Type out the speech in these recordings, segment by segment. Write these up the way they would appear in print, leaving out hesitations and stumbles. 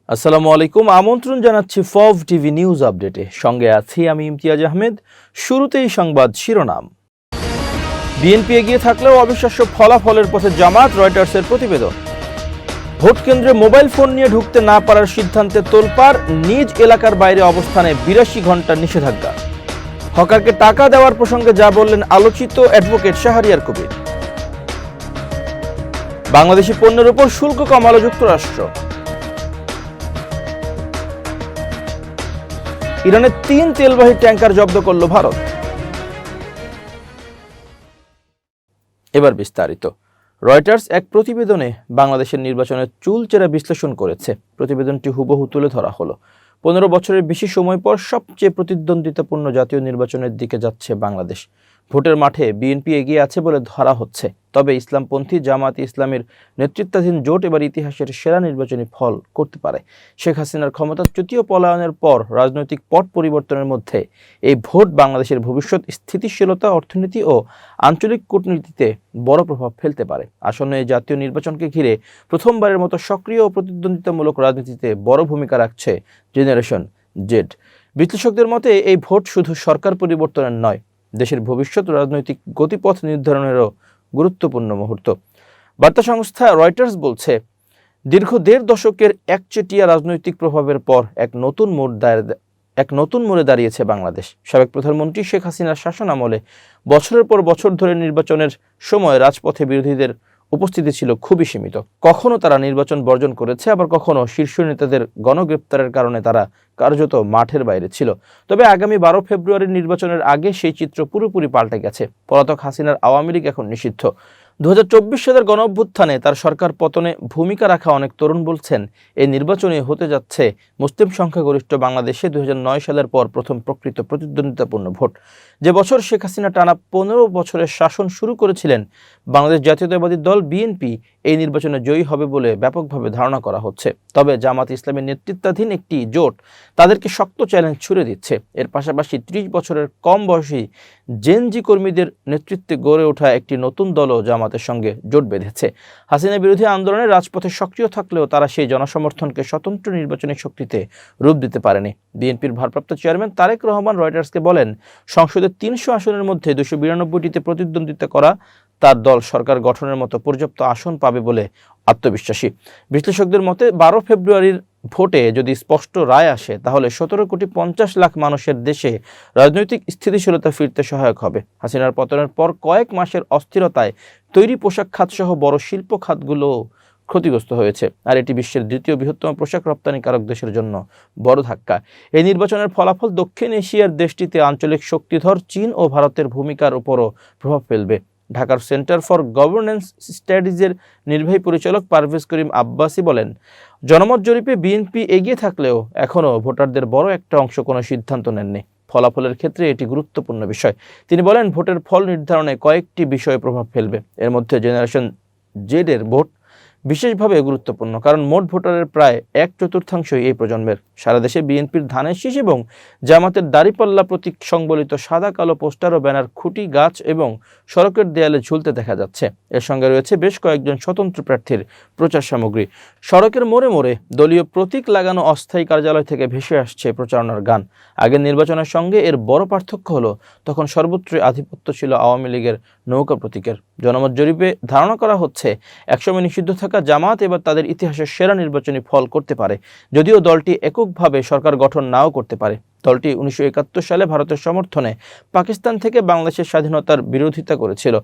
আসসালামু আলাইকুম, আমন্ত্রণ জানাচ্ছি ফভ টিভি নিউজ আপডেটে। সঙ্গে আছি আমি ইমতিয়াজ আহমেদ। শুরুতেই সংবাদ শিরোনাম। বিএনপি এগিয়ে থাকলেও অবিশ্বাস্য ফলাফলের পথে জামাত, রয়টার্সের প্রতিবেদন। ভোট কেন্দ্রে মোবাইল ফোন নিয়ে ঢুকতে না পারার সিদ্ধান্তে তোলপাড়, নিজ এলাকার বাইরে অবস্থানে 82 ঘন্টার নিষেধাজ্ঞা। হকারকে টাকা দেওয়ার প্রসঙ্গে যা বললেন আলোচিত অ্যাডভোকেট শাহরিয়ার কবির। বাংলাদেশি পণ্যের উপর শুল্ক কমালো যুক্তরাষ্ট্র। ইরানের 3 তেলবাহী ট্যাঙ্কার জব্দ করল ভারত। এবার বিস্তারিত। রয়টার্স এক প্রতিবেদনে বাংলাদেশের নির্বাচনের চুলচেরা বিশ্লেষণ করেছে। প্রতিবেদনটি হুবহু তুলে ধরা হলো। 15 বছরের বেশি সময় পর সবচেয়ে প্রতিদ্বন্দ্বিতাপূর্ণ জাতীয় নির্বাচনের দিকে যাচ্ছে বাংলাদেশ। ভোটের মাঠে বিএনপি এগিয়ে আছে বলে ধরা হচ্ছে, তবে ইসলামপন্থী জামাত ইসলামের নেতৃত্বাধীন জোট এবার ইতিহাসের সেরা নির্বাচনী ফল করতে পারে। শেখ হাসিনার ক্ষমতাচ্যুতি ও পলায়নের পর রাজনৈতিক পট পরিবর্তনের মধ্যে এই ভোট বাংলাদেশের ভবিষ্যৎ স্থিতিশীলতা, অর্থনীতি ও আঞ্চলিক কূটনীতিতে বড় প্রভাব ফেলতে পারে। আসন্ন এই জাতীয় নির্বাচনকে ঘিরে প্রথমবারের মতো সক্রিয় ও প্রতিদ্বন্দ্বিতামূলক রাজনীতিতে বড় ভূমিকা রাখছে জেনারেশন জেড। বিশ্লেষকদের মতে এই ভোট শুধু সরকার পরিবর্তনের নয়, দেশের ভবিষ্যৎ রাজনৈতিক গতিপথ নির্ধারণেরও গুরুত্বপূর্ণ মুহূর্ত। বার্তা সংস্থা রয়টার্স বলছে, দীর্ঘ 1.5 দশকের একচেটিয়া রাজনৈতিক প্রভাবের পর এক নতুন মোড়ে দাঁড়িয়েছে বাংলাদেশ। সাবেক প্রধানমন্ত্রী শেখ হাসিনার শাসন আমলে বছরের পর বছর ধরে নির্বাচনের সময় রাজপথে বিরোধীদের উপস্থিতি ছিল খুবই সীমিত। কখনো তারা নির্বাচন বর্জন করেছে, আবার কখনো শীর্ষ নেতাদের গণগ্রেপ্তারের কারণে তারা কার্যত মাঠের বাইরে ছিল। তবে আগামী 12 ফেব্রুয়ারির নির্বাচনের আগে সেই চিত্র পুরোপুরি পাল্টে গেছে। পলাতক হাসিনার আওয়ামী লীগ এখন নিষিদ্ধ। 2024 সালের গণঅভ্যুত্থানে তার সরকার পতনে ভূমিকা রাখা অনেক তরুণ বলছেন, এই নির্বাচনে হতে যাচ্ছে মুসলিম সংখ্যাগরিষ্ঠ বাংলাদেশে 2009 সালের পর প্রথম প্রকৃত প্রতিদ্বন্দ্বিতাপূর্ণ ভোট। যে বছর শেখ হাসিনা টানা 15 বছরের শাসন শুরু করেছিলেন, বাংলাদেশ জাতীয়তাবাদী দল বিএনপি এই নির্বাচনে জয়ী হবে বলে ব্যাপকভাবে ধারণা করা হচ্ছে। তবে জামাত ইসলামের নেতৃত্বাধীন একটি জোট তাদেরকে শক্ত চ্যালেঞ্জ ছুড়ে দিচ্ছে। এর পাশাপাশি 30 বছরের কম বয়সী জেনজি কর্মীদের নেতৃত্বে গড়ে ওঠা একটি নতুন দলও জামাতের সঙ্গে জোট বেঁধেছে। হাসিনা বিরোধী আন্দোলনে রাজপথে সক্রিয় থাকলেও তারা সেই জনসমর্থনকে স্বতন্ত্র নির্বাচনী শক্তিতে রূপ দিতে পারেনি। বিএনপির ভারপ্রাপ্ত চেয়ারম্যান তারেক রহমান রয়টার্সকে বলেন, সংসদের 300 আসনের মধ্যে 292টিতে প্রতিদ্বন্দ্বিতা করা তার দল সরকার গঠনের মতো পর্যাপ্ত আসন পাবে বলে আত্মবিশ্বাসী। বিশ্লেষকদের মতে 12 ফেব্রুয়ারির ভোটে যদি স্পষ্ট রায় আসে, তাহলে 17,50,00,000 মানুষের দেশে রাজনৈতিক স্থিতিশীলতা ফিরতে সহায়ক হবে। হাসিনার পতনের পর কয়েক মাসের অস্থিরতায় তৈরি পোশাক খাত সহ বড় শিল্প খাতগুলো ক্ষতিগ্রস্ত হয়েছে, আর এটি বিশ্বের দ্বিতীয় বৃহত্তম পোশাক রপ্তানিকারক দেশের জন্য বড় ধাক্কা। এই নির্বাচনের ফলাফল দক্ষিণ এশিয়ার দেশটিতে আঞ্চলিক শক্তিধর চীন ও ভারতের ভূমিকার উপরও প্রভাব ফেলবে। ঢাকার সেন্টার ফর গভর্নেন্স স্টাডিজের নির্বাহী পরিচালক পারভেজ করিম আব্বাসী বলেন, জনমত জরিপে বিএনপি এগিয়ে থাকলেও এখনও ভোটারদের বড় একটা অংশ কোনো সিদ্ধান্ত নেননি। ফলাফলের ক্ষেত্রে এটি গুরুত্বপূর্ণ বিষয়। তিনি বলেন, ভোটের ফল নির্ধারণে কয়েকটি বিষয়ে প্রভাব ফেলবে। এর মধ্যে জেনারেশন জেডের ভোট বিশেষভাবে গুরুত্বপূর্ণ, কারণ মোট ভোটারের প্রায় 1/4 এই প্রজন্মের। সারা দেশে বিএনপির ধানের শীষ এবং জামাতের দাড়িপাল্লা প্রতীক সংবলিত সাদা কালো পোস্টার ও ব্যানার খুঁটি, গাছ এবং সড়কের দেয়ালে ঝুলতে দেখা যাচ্ছে। এর সঙ্গে রয়েছে বেশ কয়েকজন স্বতন্ত্র প্রার্থীর প্রচার সামগ্রী। সড়কের মোড়ে মোড়ে দলীয় প্রতীক লাগানো অস্থায়ী কার্যালয় থেকে ভেসে আসছে প্রচারণার গান। আগের নির্বাচনের সঙ্গে এর বড় পার্থক্য হলো, তখন সর্বত্রই আধিপত্য ছিল আওয়ামী লীগের নৌকা প্রতীকের। জনমত জরিপে ধারণা করা হচ্ছে, একসময় নিষিদ্ধ থাকা জামাত এবার তাদের ইতিহাসের সেরা নির্বাচনী ফল করতে পারে, যদিও দলটি এককভাবে সরকার গঠন নাও করতে পারে। দলটি 1971 সালে ভারতের সমর্থনে পাকিস্তান থেকে বাংলাদেশের স্বাধীনতার বিরোধিতা করেছিল।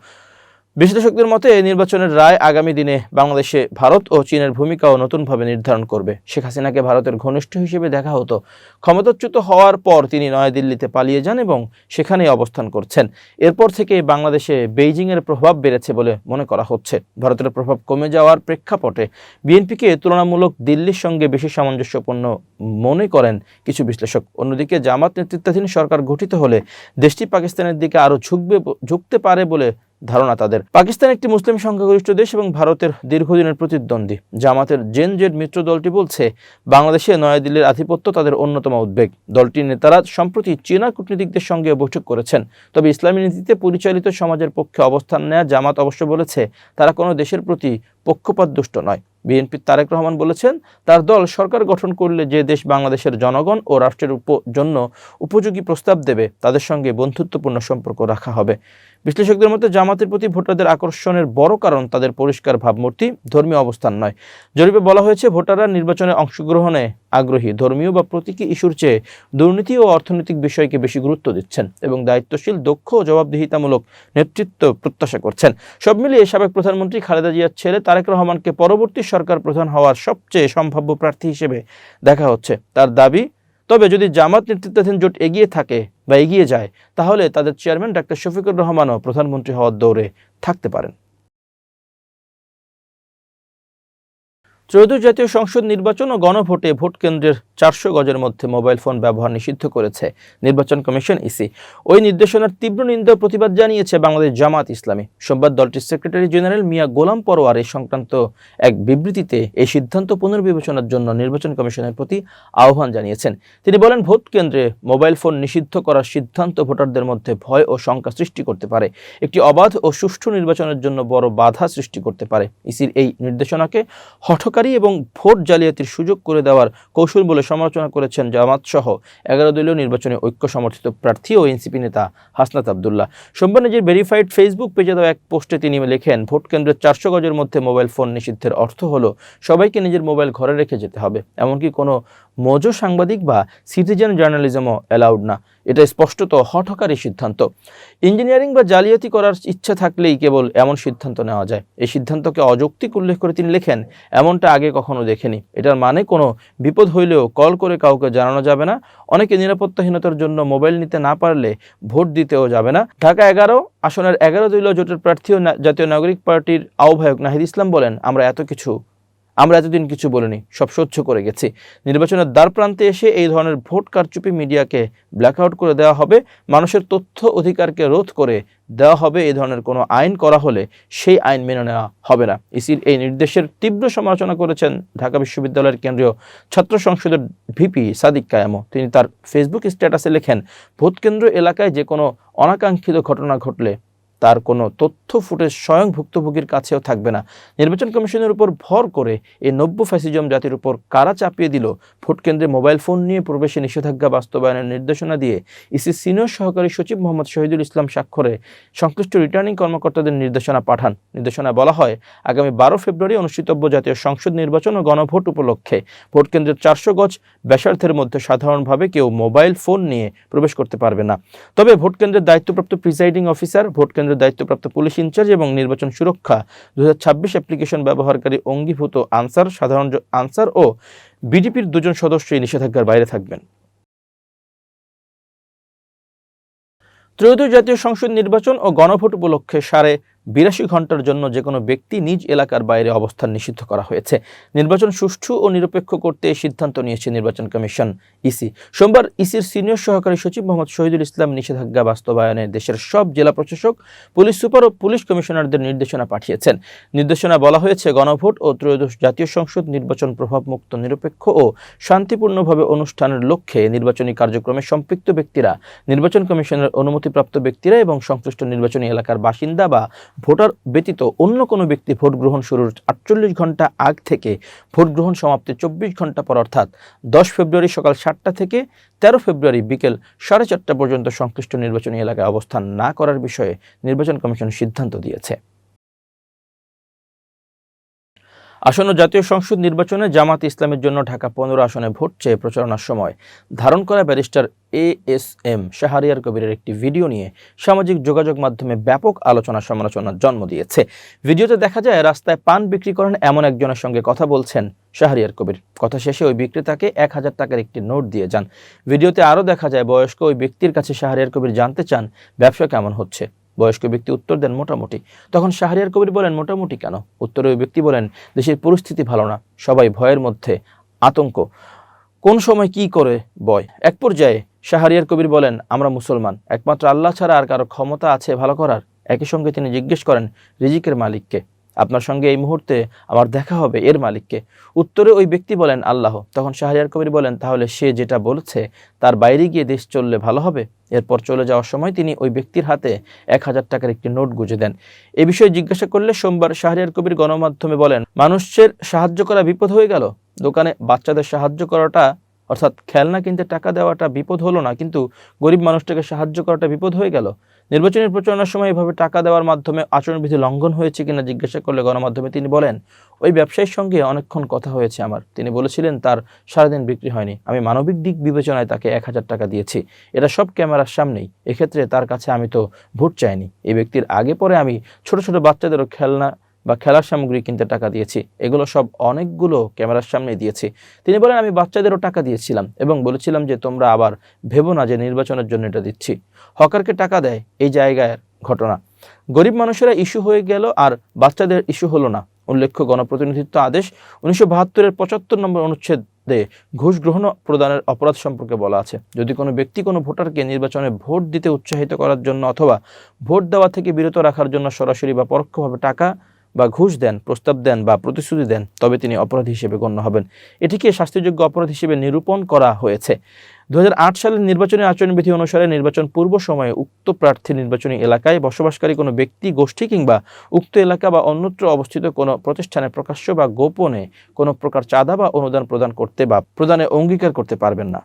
বিশ্লেষকদের মতে এই নির্বাচনের রায় আগামী দিনে বাংলাদেশে ভারত ও চীনের ভূমিকাও নতুনভাবে নির্ধারণ করবে। শেখ হাসিনাকে ভারতের ঘনিষ্ঠ হিসেবে দেখা হতো। ক্ষমতাচ্যুত হওয়ার পর তিনি নয়াদিল্লিতে পালিয়ে যান এবং সেখানেই অবস্থান করছেন। এরপর থেকে বাংলাদেশে বেইজিংয়ের প্রভাব বেড়েছে বলে মনে করা হচ্ছে। ভারতের প্রভাব কমে যাওয়ার প্রেক্ষাপটে বিএনপিকে তুলনামূলক দিল্লির সঙ্গে বেশি সামঞ্জস্যপূর্ণ মনে করেন কিছু বিশ্লেষক। অন্যদিকে জামাত নেতৃত্বাধীন সরকার গঠিত হলে দেশটি পাকিস্তানের দিকে আরও ঝুঁকতে পারে বলে ধারণা তাদের। পাকিস্তান একটি মুসলিম সংখ্যাগরিষ্ঠ দেশ এবং ভারতের দীর্ঘদিনের প্রতিদ্বন্দ্বী। জামাতের জেন জেড মিত্র দলটি বলছে, বাংলাদেশে নয়াদিল্লির আধিপত্য তাদের অন্যতম উদ্বেগ। দলটির নেতারা সম্প্রতি চীনা কূটনীতিকদের সঙ্গে বৈঠক করেছেন। তবে ইসলামী নীতিতে পরিচালিত সমাজের পক্ষে অবস্থান নেয়া জামাত অবশ্য বলেছে, তারা কোনো দেশের প্রতি পক্ষপাতদুষ্ট নয়। বিএনপির তারেক রহমান বলেছেন, তার দল সরকার গঠন করলে যে দেশ বাংলাদেশের জনগণ ও রাষ্ট্রের জন্য উপযোগী প্রস্তাব দেবে তাদের সঙ্গে বন্ধুত্বপূর্ণ সম্পর্ক রাখা হবে। বিশ্লেষকদের মতে জামাতের প্রতি ভোটারদের আকর্ষণের বড় কারণ তাদের পরিষ্কার ভাবমূর্তি, ধর্মীয় অবস্থান নয়। জরিপে বলা হয়েছে, ভোটাররা নির্বাচনে অংশগ্রহণে আগ্রহী, ধর্মীয় বা প্রতীকী ইস্যুর চেয়ে দুর্নীতি ও অর্থনৈতিক বিষয়কে বেশি গুরুত্ব দিচ্ছেন এবং দায়িত্বশীল, দক্ষ ও জবাবদিহিতামূলক নেতৃত্ব প্রত্যাশা করছেন। সব মিলিয়ে সাবেক প্রধানমন্ত্রী খালেদা জিয়ার ছেলে তারেক রহমানকে পরবর্তী সরকার প্রধান হওয়ার সবচেয়ে সম্ভাব্য প্রার্থী হিসেবে দেখা হচ্ছে। তার দাবি, তবে যদি জামাত নেতৃত্বাধীন জোট এগিয়ে থাকে বা এগিয়ে যায়, তাহলে তাদের চেয়ারম্যান ডাক্তার শফিকুর রহমানও প্রধানমন্ত্রী হওয়ার দৌড়ে থাকতে পারেন। ত্রয়োদশ জাতীয় সংসদ নির্বাচন ও গণভোটে ভোট কেন্দ্রের 400 গজের মধ্যে মোবাইল ফোন ব্যবহার নিষিদ্ধ করেছে নির্বাচন কমিশন ইসি। ওই নির্দেশনার তীব্র নিন্দা ও প্রতিবাদ জানিয়েছে বাংলাদেশ জামাত ইসলামী। সোমবার দলটির সেক্রেটারি জেনারেল মিয়া গোলাম পরোয়ার এই সংক্রান্ত এক বিবৃতিতে এই সিদ্ধান্ত পুনর্বিবেচনার জন্য নির্বাচন কমিশনের প্রতি আহ্বান জানিয়েছেন। তিনি বলেন, ভোট কেন্দ্রে মোবাইল ফোন নিষিদ্ধ করার সিদ্ধান্ত ভোটারদের মধ্যে ভয় ও শঙ্কা সৃষ্টি করতে পারে, একটি অবাধ ও সুষ্ঠু নির্বাচনের জন্য বড় বাধা সৃষ্টি করতে পারে। ইসির এই নির্দেশনাকে হঠকারী এবং ভোট জালিয়াতির সুযোগ করে দেওয়ার কৌশল বলে সমালোচনা করেছেন জামাত সহ 11 দলীয় নির্বাচনী ঐক্য সমর্থিত প্রার্থী ও এনসিপি নেতা হাসনাত আব্দুল্লাহ। সোমবার নিজের ভেরিফাইড ফেসবুক পেজে দেওয়া এক পোস্টে তিনি লেখেন, ভোট কেন্দ্রের 400 গজের মধ্যে মোবাইল ফোন নিষিদ্ধের অর্থ হলো সবাইকে নিজের মোবাইল ঘরে রেখে যেতে হবে। এমনকি কোনো মজো সাংবাদিক বা সিটিজেন জার্নালিজমও অ্যালাউড না। এটা স্পষ্টত হঠকারী সিদ্ধান্ত। ইঞ্জিনিয়ারিং বা জালিয়াতি করার ইচ্ছা থাকলেই কেবল এমন সিদ্ধান্ত নেওয়া যায়। এই সিদ্ধান্তকে অযৌক্তিক উল্লেখ করে তিনি লেখেন, এমনটা আগে কখনো দেখেনি। এটার মানে কোনো বিপদ হইলেও কল করে কাউকে জানানো যাবে না। অনেকে নিরাপত্তাহীনতার জন্য মোবাইল নিতে না পারলে ভোট দিতেও যাবে না। ঢাকা 11 আসনের 11 দলীয় জোটের প্রার্থী ও জাতীয় নাগরিক পার্টির আহ্বায়ক নাহিদ ইসলাম বলেন, আমরা এতদিন কিছু বলিনি, সব সহ্য করে গেছি। নির্বাচনের দ্বার প্রান্তে এসে এই ধরনের ভোট কারচুপি মিডিয়াকে ব্ল্যাকআউট করে দেওয়া হবে, মানুষের তথ্য অধিকারকে রোধ করে দেওয়া হবে। এই ধরনের কোনো আইন করা হলে সেই আইন মেনে নেওয়া হবে না। ইসির এই নির্দেশের তীব্র সমালোচনা করেছেন ঢাকা বিশ্ববিদ্যালয়ের কেন্দ্রীয় ছাত্র সংসদের ভিপি সাদিক কায়েমও। তিনি তার ফেসবুক স্ট্যাটাসে লেখেন, ভোট কেন্দ্র এলাকায় যে কোনো অনাকাঙ্ক্ষিত ঘটনা ঘটলে তার কোনো তথ্য ফুটেজ স্বয়ং ভুক্তভোগীর কাছেও থাকবে না। নির্বাচন কমিশনের উপর ভর করে এই নব্য ফ্যাসিজম জাতির উপর কারা চাপিয়ে দিল? ভোট কেন্দ্রে মোবাইল ফোন নিয়ে প্রবেশে নিষেধাজ্ঞা বাস্তবায়নের নির্দেশনা দিয়ে ইসির সিনিয়র সহকারী সচিব মোহাম্মদ শহীদুল ইসলাম স্বাক্ষরে সংশ্লিষ্ট রিটার্নিং কর্মকর্তাদের নির্দেশনা পাঠান। নির্দেশনায় বলা হয়, আগামী 12 ফেব্রুয়ারি অনুষ্ঠিতব্য জাতীয় সংসদ নির্বাচন ও গণভোট উপলক্ষে ভোট কেন্দ্রের 400 গজ ব্যাসার্ধের মধ্যে সাধারণভাবে কেউ মোবাইল ফোন নিয়ে প্রবেশ করতে পারবে না। তবে ভোট কেন্দ্রের দায়িত্বপ্রাপ্ত প্রিসাইডিং অফিসার, ভোট কেন্দ্রের দায়িত্বপ্রাপ্ত পুলিশ ইনচার্জ এবং নির্বাচন সুরক্ষা 2026 অ্যাপ্লিকেশন ব্যবহারকারী অঙ্গীভূত সাধারণ আনসার ও বিডিপির 2 জন সদস্য এই নিষেধাজ্ঞার বাইরে থাকবেন। ত্রয়োদশ জাতীয় সংসদ নির্বাচন ও গণভোট উপলক্ষে 82 ঘন্টার জন্য যে কোনো ব্যক্তি নিজ এলাকার বাইরে অবস্থান নিষিদ্ধ করা হয়েছে। নির্বাচন সুষ্ঠু ও নিরপেক্ষ করতে এই সিদ্ধান্ত নিয়েছে নির্বাচন কমিশন ইসি। সোমবার ইসির সিনিয়র সহকারী সচিব মোহাম্মদ শহীদুল ইসলাম নিষেধাজ্ঞা বাস্তবায়নে দেশের সব জেলা প্রশাসক, পুলিশ সুপার ও পুলিশ কমিশনারদের নির্দেশনা পাঠিয়েছেন। নির্দেশনা বলা হয়েছে, গণভোট ও ত্রয়োদশ জাতীয় সংসদ নির্বাচন প্রভাবমুক্ত, নিরপেক্ষ ও শান্তিপূর্ণভাবে অনুষ্ঠানের লক্ষ্যে নির্বাচনী কার্যক্রমে সম্পৃক্ত ব্যক্তিরা, নির্বাচন কমিশনের অনুমতিপ্রাপ্ত ব্যক্তিরা এবং সংশ্লিষ্ট নির্বাচনী এলাকার বাসিন্দা বা ভোটার ব্যতীত অন্য কোনো ব্যক্তি ভোট গ্রহণ শুরুর 48 ঘন্টা আগ থেকে ভোট গ্রহণ সমাপ্তির 24 ঘন্টা পর অর্থাৎ 10 ফেব্রুয়ারি সকাল 7টা থেকে 13 ফেব্রুয়ারি বিকেল 4:30 পর্যন্ত সংশ্লিষ্ট নির্বাচনী এলাকায় অবস্থান না করার বিষয়ে নির্বাচন কমিশন সিদ্ধান্ত দিয়েছে। আসন্ন জাতীয় সংসদ নির্বাচনে জামাত ইসলামের জন্য ঢাকা 15 আসনে ভোট চেয়ে প্রচারণার সময় ধারণ করা ব্যারিস্টার ASM শাহরিয়ার কবিরের একটি ভিডিও নিয়ে সামাজিক যোগাযোগ মাধ্যমে ব্যাপক আলোচনা সমালোচনার জন্ম দিয়েছে। ভিডিওতে দেখা যায় রাস্তায় পান বিক্রি করেন এমন একজনের সঙ্গে কথা বলছেন শাহরিয়ার কবির। কথা শেষে ওই বিক্রেতাকে 1000 টাকার একটি নোট দিয়ে যান। ভিডিওতে আরও দেখা যায় বয়স্ক ওই ব্যক্তির কাছে শাহরিয়ার কবির জানতে চান ব্যবসা কেমন হচ্ছে। বয়স্ক ব্যক্তি উত্তর দেন, মোটামুটি। তখন শাহরিয়ার কবির বলেন, মোটামুটি কেন? উত্তরে ওই ব্যক্তি বলেন, দেশের পরিস্থিতি ভালো না, সবাই ভয়ের মধ্যে, আতঙ্ক, কোন সময় কি করে বয়। এক পর্যায়ে শাহরিয়ার কবির বলেন, আমরা মুসলমান, একমাত্র আল্লাহ ছাড়া আর কারো ক্ষমতা আছে ভালো করার? একই সঙ্গে তিনি জিজ্ঞেস করেন রিজিকের মালিককে। আপনার সঙ্গে এই মুহূর্তে আমার দেখা হবে, এর মালিককে? উত্তরে ওই ব্যক্তি বলেন, আল্লাহ। তখন শাহরিয়ার কবির বলেন, তাহলে সে যেটা বলেছে তার বাইরে গিয়ে দেশ চললে ভালো হবে। এরপর চলে যাওয়ার সময় তিনি ওই ব্যক্তির হাতে 1000 টাকার একটি নোট গুঁজে দেন। এ বিষয়ে জিজ্ঞাসা করলে সোমবার শাহরিয়ার কবির গণমাধ্যমে বলেন, মানুষের সাহায্য করা বিপদ হয়ে গেল। দোকানে বাচ্চাদের সাহায্য করাটা, অর্থাৎ খেলনা কিনতে টাকা দেওয়াটা বিপদ হলো না, কিন্তু গরিব মানুষটাকে সাহায্য করাটা বিপদ হয়ে গেল। নির্বাচনী প্রচারণার সময় এভাবে টাকা দেওয়ার মাধ্যমে আচরণবিধি লঙ্ঘন হয়েছে কিনা জিজ্ঞাসা করলে গণমাধ্যমে তিনি বলেন, ওই ব্যবসায়ীর সঙ্গে অনেকক্ষণ কথা হয়েছে আমার। তিনি বলেছিলেন তার সারাদিন বিক্রি হয়নি। আমি মানবিক দিক বিবেচনায় তাকে 1000 টাকা দিয়েছি। এটা সব ক্যামেরার সামনেই। এক্ষেত্রে তার কাছে আমি তো ভোট চাইনি। এই ব্যক্তির আগে পরে আমি ছোট ছোট বাচ্চাদেরও খেলনা বা খেলার সামগ্রী কিনতে টাকা দিয়েছি। এগুলো সব অনেকগুলো ক্যামেরার সামনে দিয়েছি। তিনি বলেন, আমি বাচ্চাদেরও টাকা দিয়েছিলাম এবং বলেছিলাম যে তোমরা আবার ভেবো না যে নির্বাচনের জন্য এটা দিচ্ছি। হকারকে টাকা দেয় এই জায়গায় ঘটনা। গরিব মানুষেরা ইস্যু হয়ে গেল আর বাচ্চাদের ইস্যু হলো না। উল্লেখ্য, গণপ্রতিনিধিত্ব আদেশ 1972-এর 75 নম্বর অনুচ্ছেদে ঘুষ গ্রহণ প্রদানের অপরাধ সম্পর্কে বলা আছে। যদি কোনো ব্যক্তি কোনো ভোটারকে নির্বাচনে ভোট দিতে উৎসাহিত করার জন্য অথবা ভোট দেওয়া থেকে বিরত রাখার জন্য সরাসরি বা পরোক্ষভাবে টাকা বা ঘুষ দেন, প্রস্তাব দেন বা প্রতিশ্রুতি দেন, তবে তিনি অপরাধী হিসেবে গণ্য হবেন। এটিকে শাস্তিযোগ্য অপরাধ হিসেবে নিরূপণ করা হয়েছে। 2008 সালের নির্বাচনী আচরণবিধি অনুসারে নির্বাচন পূর্ব সময়ে উক্ত প্রার্থী নির্বাচনী এলাকায় বসবাসকারী কোনো ব্যক্তি, গোষ্ঠী কিংবা উক্ত এলাকা বা অন্যত্র অবস্থিত কোনো প্রতিষ্ঠানে প্রকাশ্য বা গোপনে কোনো প্রকার চাঁদা বা অনুদান প্রদান করতে বা প্রদানে অঙ্গীকার করতে পারবেন না।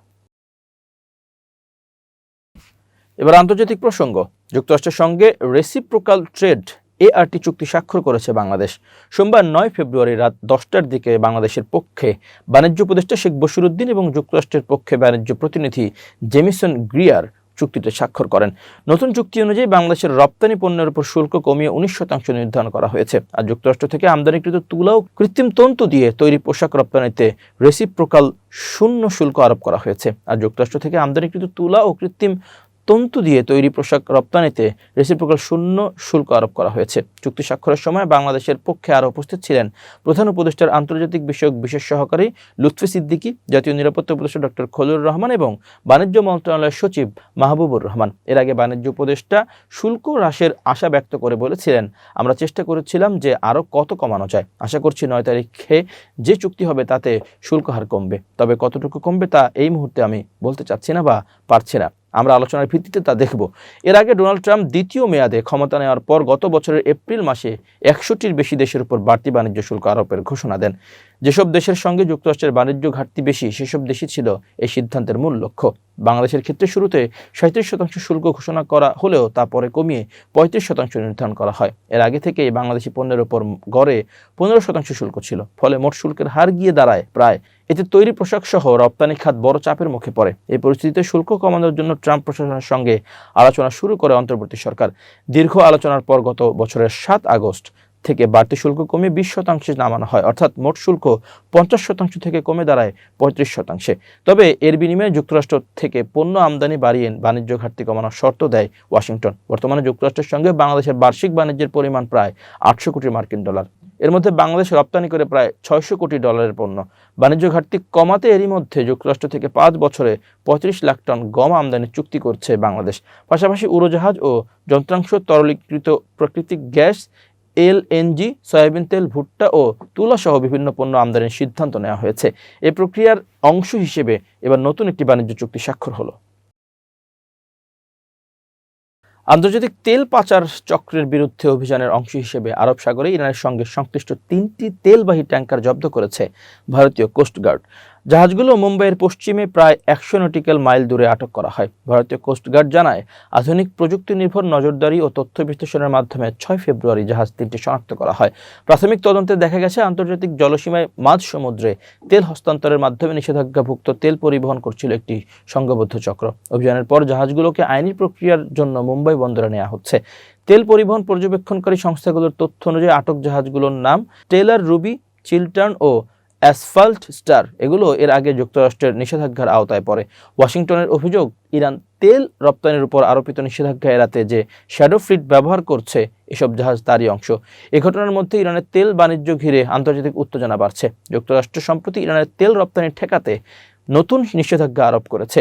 এবার আন্তর্জাতিক প্রসঙ্গ। যুক্তরাষ্ট্রের সঙ্গে রেসিপ্রোকাল ট্রেড ART চুক্তি স্বাক্ষর করেছে বাংলাদেশ। সোমবার 9 ফেব্রুয়ারি রাত 10টার দিকে বাংলাদেশের পক্ষে বাণিজ্য উপদেষ্টা শেখ বশিরউদ্দিন এবং যুক্তরাষ্ট্রের পক্ষে বাণিজ্য প্রতিনিধি জেমিসন গ্রিয়ার চুক্তিতে স্বাক্ষর করেন। নতুন চুক্তি অনুযায়ী বাংলাদেশের রপ্তানি পণ্যের উপর শুল্ক কমিয়ে 19% নির্ধারণ করা হয়েছে। আর যুক্তরাষ্ট্র থেকে আমদানিকৃত তুলা ও কৃত্রিম তন্তু দিয়ে তৈরি পোশাক রপ্তানিতে রেসিপ্রোকাল শূন্য শুল্ক আরোপ করা হয়েছে। আর যুক্তরাষ্ট্র থেকে আমদানিকৃত তুলা ও কৃত্রিম তন্তু দিয়ে তৈরি পোশাক রপ্তানিতে রেসিপ্রোকাল শূন্য শুল্ক আরোপ করা হয়েছে। চুক্তি স্বাক্ষরের সময় বাংলাদেশের পক্ষে আরও উপস্থিত ছিলেন প্রধান উপদেষ্টার আন্তর্জাতিক বিষয়ক বিশেষ সহকারী লুৎফি সিদ্দিকী, জাতীয় নিরাপত্তা উপদেষ্টা ডক্টর খলিলুর রহমান এবং বাণিজ্য মন্ত্রণালয়ের সচিব মাহবুবুর রহমান। এর আগে বাণিজ্য উপদেষ্টা শুল্ক হ্রাসের আশা ব্যক্ত করে বলেছিলেন, আমরা চেষ্টা করেছিলাম যে আরও কত কমানো যায়। আশা করছি 9 তারিখে যে চুক্তি হবে তাতে শুল্ক হার কমবে। তবে কতটুকু কমবে তা এই মুহূর্তে আমি বলতে চাচ্ছি না বা পারছি না। আমরা আলোচনার ভিত্তিতে তা দেখব। এর আগে ডোনাল্ড ট্রাম্প দ্বিতীয় মেয়াদে ক্ষমতা নেওয়ার পর গত বছরের এপ্রিল মাসে 100টির বেশি দেশের উপর বাড়তি বাণিজ্য শুল্ক আরোপের ঘোষণা দেন। যেসব দেশের সঙ্গে যুক্তরাষ্ট্রের বাণিজ্য ঘাটতি বেশি সেসব দেশই ছিল এই সিদ্ধান্তের মূল লক্ষ্য। বাংলাদেশের ক্ষেত্রে শুরুতে 37% শুল্ক ঘোষণা করা হলেও তা পরে কমিয়ে 35% নির্ধারণ করা হয়। এর আগে থেকেই বাংলাদেশি পণ্যের উপর গড়ে 15% শুল্ক ছিল। ফলে মোট শুল্কের হার গিয়ে দাঁড়ায় প্রায়। এতে তৈরি পোশাক সহ রপ্তানি খাত বড় চাপের মুখে পড়ে। এই পরিস্থিতিতে শুল্ক কমানোর জন্য ট্রাম্প প্রশাসনের সঙ্গে আলোচনা শুরু করে অন্তর্বর্তী সরকার। দীর্ঘ আলোচনার পর গত বছরের 7 আগস্ট থেকে বাড়তি শুল্ক কমিয়ে 20% নামানো হয়, অর্থাৎ মোট শুল্ক 50% থেকে কমে দাঁড়ায় 35%। তবে এর বিনিময়ে যুক্তরাষ্ট্র থেকে পণ্য আমদানি বাড়িয়ে বাণিজ্য ঘাটতি কমানোর শর্ত দেয় ওয়াশিংটন। বর্তমানে যুক্তরাষ্ট্রের সঙ্গে বাংলাদেশের বার্ষিক বাণিজ্যের পরিমাণ প্রায় 800 কোটি মার্কিন ডলার। এর মধ্যে বাংলাদেশ রপ্তানি করে প্রায় 600 কোটি ডলারের পণ্য। বাণিজ্য ঘাটতি কমাতে এরই মধ্যে যুক্তরাষ্ট্র থেকে 5 বছরে 35 লাখ টন গম আমদানির চুক্তি করছে বাংলাদেশ। পাশাপাশি উড়োজাহাজ ও যন্ত্রাংশ, তরলীকৃত প্রাকৃতিক গ্যাস, LNG, সয়াবিন তেল, ভুট্টা ও তুলা সহ বিভিন্ন পণ্য আমদানির সিদ্ধান্ত নেওয়া হয়েছে। এই প্রক্রিয়ার অংশ হিসেবে এবার নতুন একটি বাণিজ্য চুক্তি স্বাক্ষর হলো। আন্তর্জাতিক তেল পাচার চক্রের বিরুদ্ধে অভিযানের অংশ হিসেবে আরব সাগরে ইরানের সঙ্গে সংশ্লিষ্ট 3টি তেলবাহী ট্যাঙ্কার জব্দ করেছে ভারতীয় কোস্টগার্ড। জাহাজগুলো মুম্বাইয়ের পশ্চিমে প্রায় 100 নটিক্যাল মাইল দূরে আটক করা হয়। ভারতীয় কোস্টগার্ড জানায়, আধুনিক প্রযুক্তি নির্ভর নজরদারি ও তথ্য বিশ্লেষণের মাধ্যমে 6 ফেব্রুয়ারি জাহাজ 3টি শনাক্ত করা হয়। প্রাথমিক তদন্তে দেখা গেছে আন্তর্জাতিক জলসীমায় মাঝ সমুদ্রে তেল হস্তান্তরের মাধ্যমে নিষেধাজ্ঞাভুক্ত তেল পরিবহন করছিল একটি সংঘবদ্ধ চক্র। অভিযানের পর জাহাজগুলোকে আইনি প্রক্রিয়ার জন্য মুম্বাই বন্দরে নেওয়া হচ্ছে। তেল পরিবহন পর্যবেক্ষণকারী সংস্থাগুলোর তথ্য অনুযায়ী আটক জাহাজগুলোর নাম টেইলার, রুবি, চিলটার্ন ও অ্যাসফাল্ট স্টার। এগুলো এর আগে যুক্তরাষ্ট্রের নিষেধাজ্ঞার আওতায় পড়ে। ওয়াশিংটনের অভিযোগ, ইরান তেল রপ্তানির উপর আরোপিত নিষেধাজ্ঞা এড়াতে যে শ্যাডো ফ্লিট ব্যবহার করছে এসব জাহাজ তারই অংশ। এ ঘটনার মধ্যে ইরানের তেল বাণিজ্য ঘিরে আন্তর্জাতিক উত্তেজনা বাড়ছে। যুক্তরাষ্ট্র সম্প্রতি ইরানের তেল রপ্তানি ঠেকাতে নতুন নিষেধাজ্ঞা আরোপ করেছে।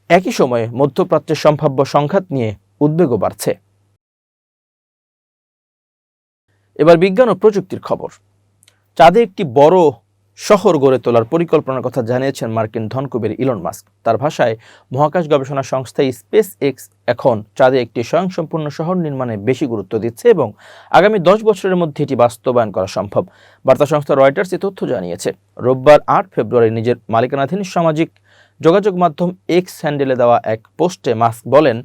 একই সময়ে মধ্যপ্রাচ্যের সম্ভাব্য সংঘাত নিয়ে উদ্বেগও বাড়ছে। এবার বিজ্ঞান ও প্রযুক্তির খবর। চাঁদে একটি বড় শহর গড়ে তোলার পরিকল্পনার কথা জানিয়েছেন মার্কিন ধনকুবের ইলন মাস্ক। তার ভাষায়, মহাকাশ গবেষণা সংস্থা স্পেস এক্স এখন চাঁদে একটি স্বয়ংসম্পূর্ণ শহর নির্মাণে বেশি গুরুত্ব দিচ্ছে এবং আগামী 10 বছরের মধ্যে এটি বাস্তবায়ন করা সম্ভব। বার্তা সংস্থা রয়টার্স এই তথ্য জানিয়েছে। রোববার 8 ফেব্রুয়ারি নিজের মালিকানাধীন সামাজিক যোগাযোগ মাধ্যম এক্স হ্যান্ডেলে দেওয়া এক পোস্টে মাস্ক বলেন,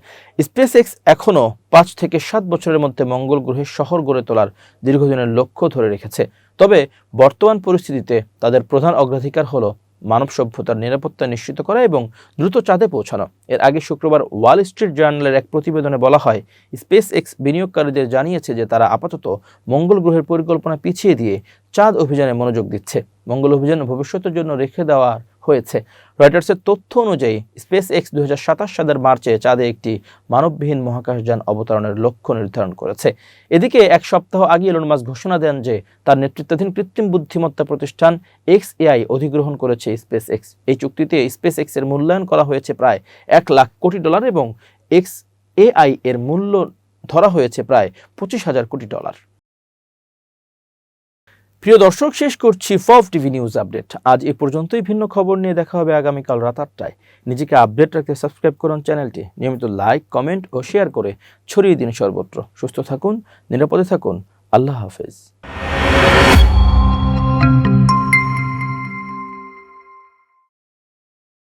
স্পেস এক্স এখনও 5 থেকে 7 বছরের মধ্যে মঙ্গল গ্রহে শহর গড়ে তোলার দীর্ঘদিনের লক্ষ্য ধরে রেখেছে। তবে বর্তমান পরিস্থিতিতে তাদের প্রধান অগ্রাধিকার হল মানব সভ্যতার নিরাপত্তা নিশ্চিত করা এবং দ্রুত চাঁদে পৌঁছানো। এর আগে শুক্রবার ওয়াল স্ট্রিট জার্নালের এক প্রতিবেদনে বলা হয়, স্পেস এক্স বিনিয়োগকারীদের জানিয়েছে যে তারা আপাতত মঙ্গল গ্রহের পরিকল্পনা পিছিয়ে দিয়ে চাঁদ অভিযানে মনোযোগ দিচ্ছে। মঙ্গল অভিযান ভবিষ্যতের জন্য রেখে দেওয়া হয়েছে। রয়টার্সের তথ্য অনুযায়ী স্পেস এক্স 2027 সালের মার্চে চাঁদে একটি মানববিহীন মহাকাশযান অবতরণের লক্ষ্য নির্ধারণ করেছে। এদিকে এক সপ্তাহ আগে ইলন মাস্ক ঘোষণা দেন যে তার নেতৃত্বাধীন কৃত্রিম বুদ্ধিমত্তা প্রতিষ্ঠান XAI অধিগ্রহণ করেছে স্পেস এক্স। এই চুক্তিতে স্পেস এক্স এর মূল্যায়ন করা হয়েছে প্রায় $1 লাখ কোটি এবং XAI এর মূল্য ধরা হয়েছে প্রায় $25,000 কোটি। প্রিয় দর্শক, শেষ করছি ফব টিভি নিউজ আপডেট। আজ এ পর্যন্তই। ভিন্ন খবর নিয়ে দেখা হবে আগামীকাল রাত 8টায়। নিজেকে আপডেট রাখতে সাবস্ক্রাইব করুন চ্যানেলটি। নিয়মিত লাইক, কমেন্ট ও শেয়ার করে ছড়িয়ে দিন সর্বত্র। সুস্থ থাকুন, নিরাপদে থাকুন। আল্লাহ হাফেজ।